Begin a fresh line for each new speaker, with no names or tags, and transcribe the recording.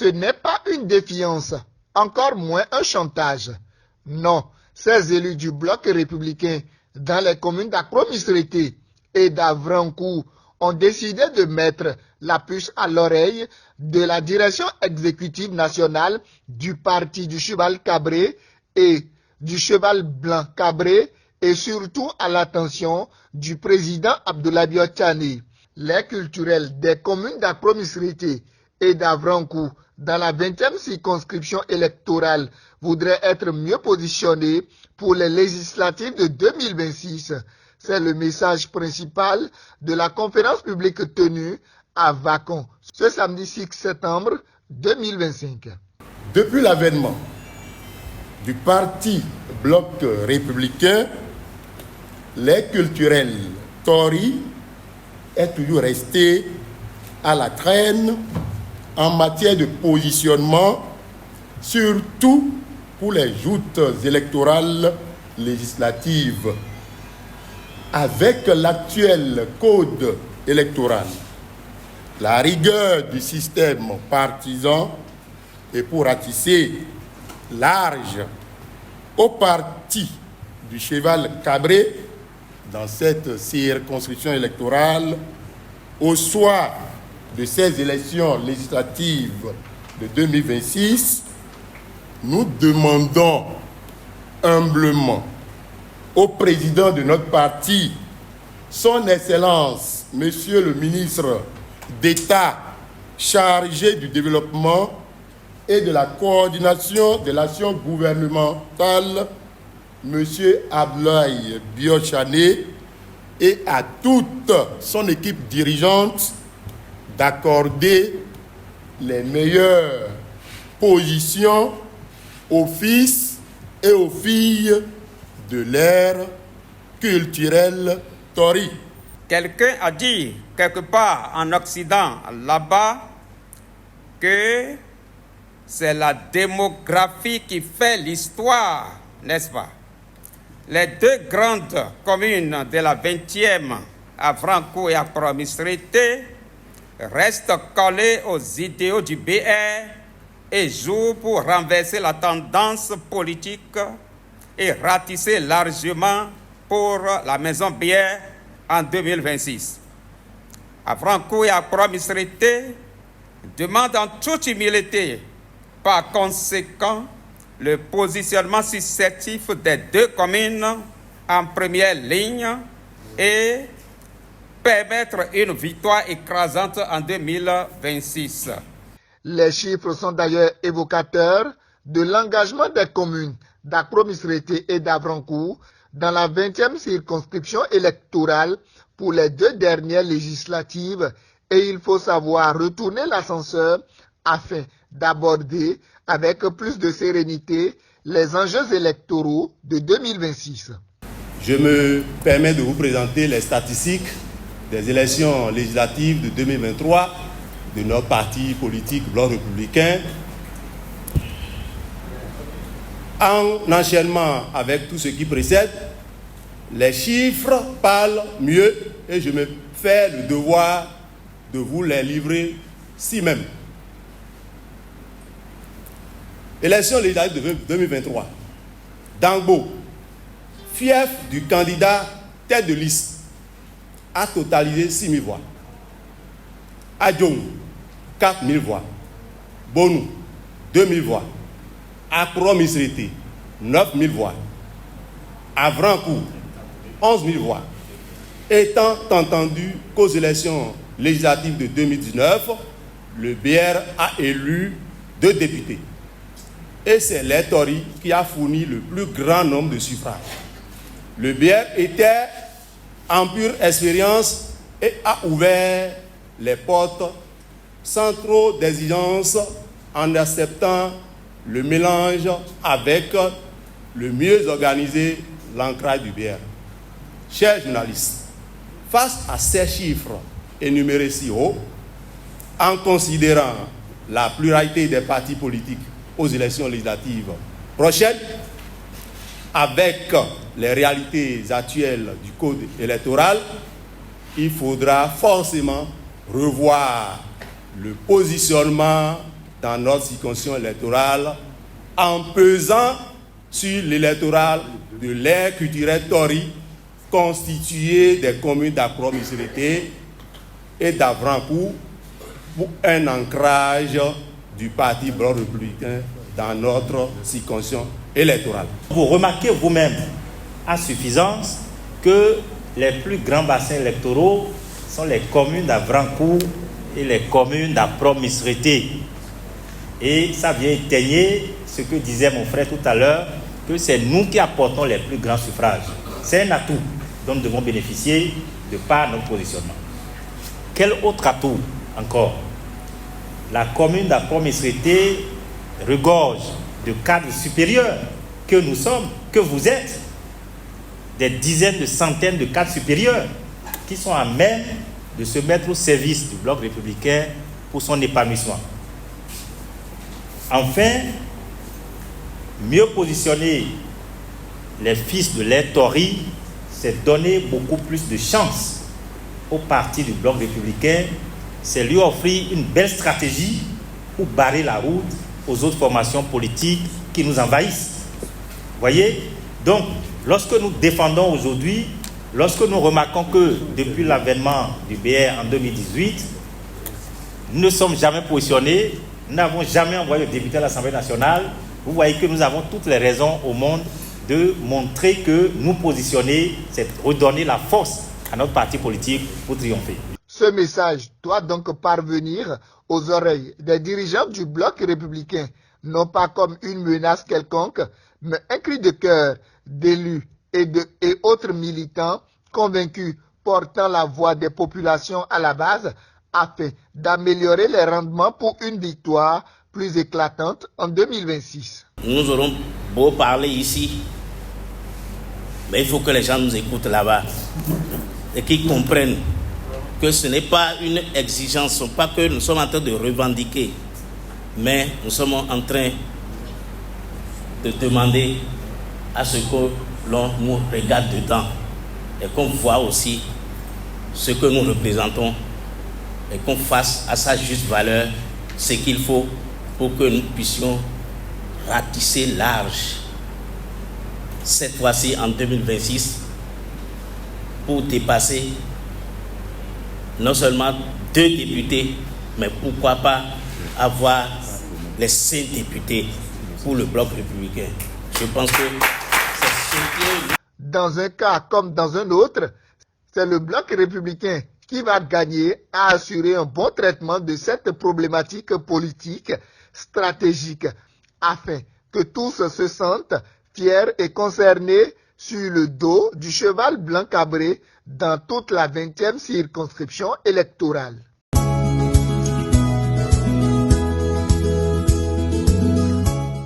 ce n'est pas une défiance, encore moins un chantage. Non, ces élus du bloc républicain dans les communes d'Akro-Misrété et d'Avrancourt ont décidé de mettre la puce à l'oreille de la direction exécutive nationale du parti du cheval cabré et du cheval blanc cabré et surtout à l'attention du président Abdoulaye Tchani. Les culturels des communes d'Akro-Misrété et d'Avrancourt dans la 20e circonscription électorale voudraient être mieux positionnés pour les législatives de 2026. C'est le message principal de la conférence publique tenue à Vacon ce samedi 6 septembre 2025.
Depuis l'avènement du parti bloc républicain, les culturels Tory est toujours resté à la traîne en matière de positionnement, surtout pour les joutes électorales législatives. Avec l'actuel code électoral, la rigueur du système partisan et pour ratisser large au parti du cheval cabré dans cette circonscription électorale au soir de ces élections législatives de 2026, nous demandons humblement au président de notre parti, son Excellence, Monsieur le ministre d'État chargé du développement et de la coordination de l'action gouvernementale, Monsieur Abdoulaye Tchani, et à toute son équipe dirigeante d'accorder les meilleures positions aux fils et aux filles de l'ère culturelle Tory.
Quelqu'un a dit quelque part en Occident, là-bas, que c'est la démographie qui fait l'histoire, n'est-ce pas? Les deux grandes communes de la 20e, Avrancourt et Akro-Misrété, restent collées aux idéaux du BR et jouent pour renverser la tendance politique et ratisser largement pour la maison bière en 2026. Avrancourt et Akro-Misrété demandent en toute humilité, par conséquent, le positionnement successif des deux communes en première ligne et permettre une victoire écrasante en 2026.
Les chiffres sont d'ailleurs évocateurs de l'engagement des communes d'Akro-Misrété et d'Avrancourt dans la 20e circonscription électorale pour les deux dernières législatives et il faut savoir retourner l'ascenseur afin d'aborder avec plus de sérénité les enjeux électoraux de 2026.
Je me permets de vous présenter les statistiques des élections législatives de 2023 de notre parti politique Bloc républicain. En enchaînement avec tout ce qui précède, les chiffres parlent mieux et je me fais le devoir de vous les livrer si même. Élection législative de 2023. Dangbo, fief du candidat tête de liste, a totalisé 6 000 voix. Adjong, 4 000 voix. Bonou, 2 000 voix. Akro-Misrété, 9 000 voix. Avrancourt, 11 000 voix. Étant entendu qu'aux élections législatives de 2019, le BR a élu 2 députés. Et c'est les Tory qui a fourni le plus grand nombre de suffrages. Le BR était en pure expérience et a ouvert les portes sans trop d'exigence en acceptant le mélange avec le mieux organisé l'ancrage du BR. Chers journalistes, face à ces chiffres énumérés si haut, en considérant la pluralité des partis politiques aux élections législatives prochaines, avec les réalités actuelles du code électoral, il faudra forcément revoir le positionnement dans notre circonscription électorale en pesant sur l'électoral de l'ère culturelle Tori, constitué des communes d'Accra-Missérété et d'Avrancourt pour un ancrage du Parti Bloc républicain dans notre circonscription électorale.
Vous remarquez vous-même à suffisance que les plus grands bassins électoraux sont les communes d'Avrancourt et les communes d'Accra-Missérété. Et ça vient étayer ce que disait mon frère tout à l'heure, que c'est nous qui apportons les plus grands suffrages. C'est un atout dont nous devons bénéficier de par notre positionnement. Quel autre atout encore? La commune d'Accra-Missérété regorge de cadres supérieurs que nous sommes, que vous êtes, des dizaines de centaines de cadres supérieurs qui sont à même de se mettre au service du Bloc républicain pour son épanouissement. Enfin, mieux positionner les fils de l'ère Tori, c'est donner beaucoup plus de chance au parti du Bloc républicain, c'est lui offrir une belle stratégie pour barrer la route aux autres formations politiques qui nous envahissent. Voyez? Donc, lorsque nous défendons aujourd'hui, lorsque nous remarquons que depuis l'avènement du BR en 2018, nous ne sommes jamais positionnés, nous n'avons jamais envoyé le député à l'Assemblée nationale, vous voyez que nous avons toutes les raisons au monde de montrer que nous positionner, c'est redonner la force à notre parti politique pour triompher.
Ce message doit donc parvenir aux oreilles des dirigeants du Bloc républicain, non pas comme une menace quelconque, mais un cri de cœur d'élus et autres militants convaincus portant la voix des populations à la base afin d'améliorer les rendements pour une victoire plus éclatante en 2026.
Nous aurons beau parler ici, mais il faut que les gens nous écoutent là-bas et qu'ils comprennent que ce n'est pas une exigence, pas que nous sommes en train de revendiquer, mais nous sommes en train de demander à ce que l'on nous regarde dedans et qu'on voit aussi ce que nous représentons et qu'on fasse à sa juste valeur ce qu'il faut pour que nous puissions ratisser large cette fois-ci en 2026 pour dépasser non seulement 2 députés, mais pourquoi pas avoir les 5 députés pour le Bloc républicain. Je pense que c'est ce qui est...
Dans un cas comme dans un autre, c'est le Bloc républicain qui va gagner à assurer un bon traitement de cette problématique politique stratégique afin que tous se sentent fiers et concernés sur le dos du cheval blanc cabré dans toute la 20e circonscription électorale.